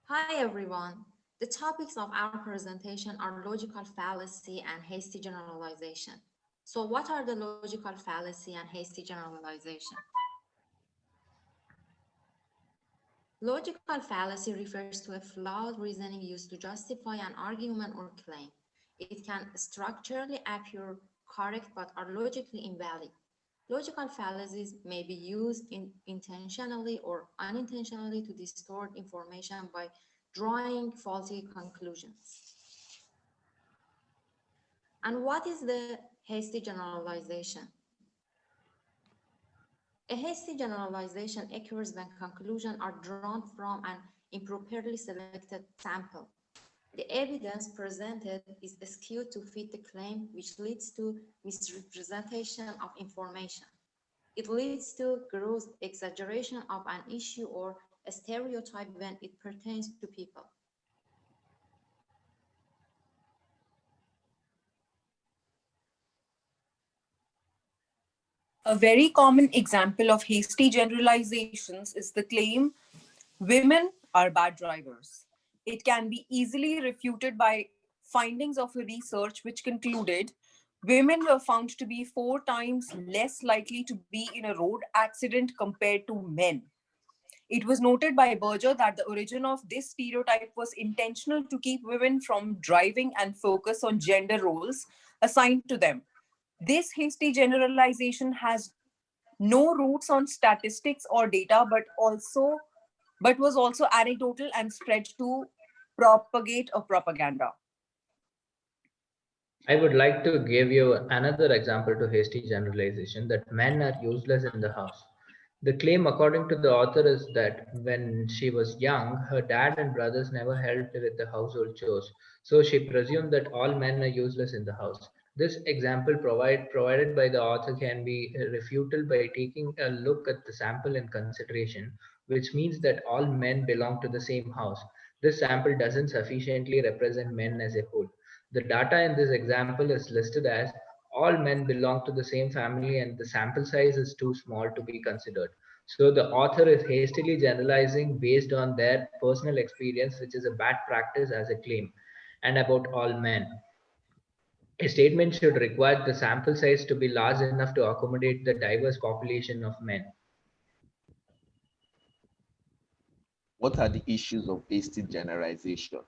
Hi everyone. The topics of our presentation are logical fallacy and hasty generalization. So what are the logical fallacy and hasty generalization? Logical fallacy refers to a flawed reasoning used to justify an argument or claim. It can structurally appear correct but are logically invalid. Logical fallacies may be used intentionally or unintentionally to distort information by drawing faulty conclusions. And what is the hasty generalization? A hasty generalization occurs when conclusions are drawn from an improperly selected sample. The evidence presented is skewed to fit the claim, which leads to misrepresentation of information. It leads to gross exaggeration of an issue or a stereotype when it pertains to people. A very common example of hasty generalizations is the claim women are bad drivers. It can be easily refuted by findings of a research which concluded women were found to be 4 times less likely to be in a road accident compared to men. It was noted by Berger that the origin of this stereotype was intentional to keep women from driving and focus on gender roles assigned to them. This hasty generalization has no roots on statistics or data, but was also anecdotal and spread to propagate a propaganda. I would like to give you another example to hasty generalization that men are useless in the house. The claim, according to the author, is that when she was young, her dad and brothers never helped with the household chores, so she presumed that all men are useless in the house. This example provided by the author can be refuted by taking a look at the sample in consideration, which means that all men belong to the same house. This sample doesn't sufficiently represent men as a whole. The data in this example is listed as all men belong to the same family and the sample size is too small to be considered. So the author is hastily generalizing based on their personal experience, which is a bad practice as a claim, and about all men. A statement should require the sample size to be large enough to accommodate the diverse population of men. What are the issues of hasty generalization?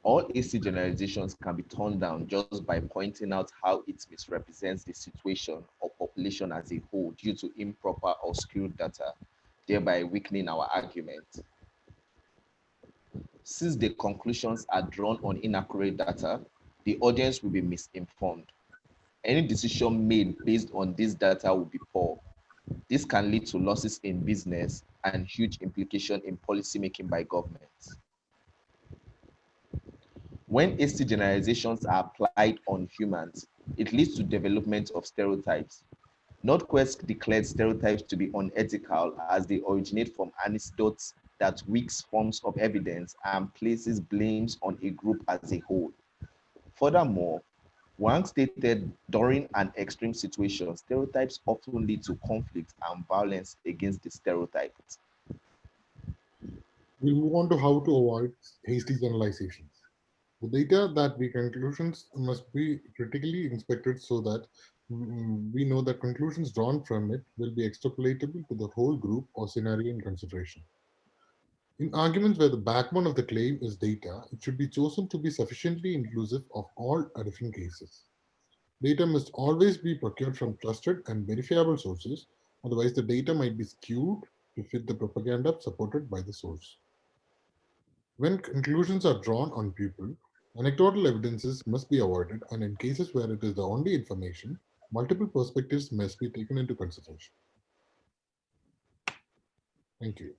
All hasty generalizations can be torn down just by pointing out how it misrepresents the situation or population as a whole due to improper or skewed data, thereby weakening our argument. Since the conclusions are drawn on inaccurate data, the audience will be misinformed. Any decision made based on this data will be poor. This can lead to losses in business and huge implications in policy making by governments. When hasty generalizations are applied on humans, it leads to development of stereotypes. Northquest declared stereotypes to be unethical as they originate from anecdotes that weaks forms of evidence and places blames on a group as a whole. Furthermore, Wang stated during an extreme situation, stereotypes often lead to conflict and violence against the stereotyped. We'll move on to how to avoid hasty generalizations. The data that we conclusions must be critically inspected so that we know that conclusions drawn from it will be extrapolatable to the whole group or scenario in consideration. In arguments where the backbone of the claim is data, it should be chosen to be sufficiently inclusive of all different cases. Data must always be procured from trusted and verifiable sources, otherwise the data might be skewed to fit the propaganda supported by the source. When conclusions are drawn on people, anecdotal evidences must be avoided, and in cases where it is the only information, multiple perspectives must be taken into consideration. Thank you.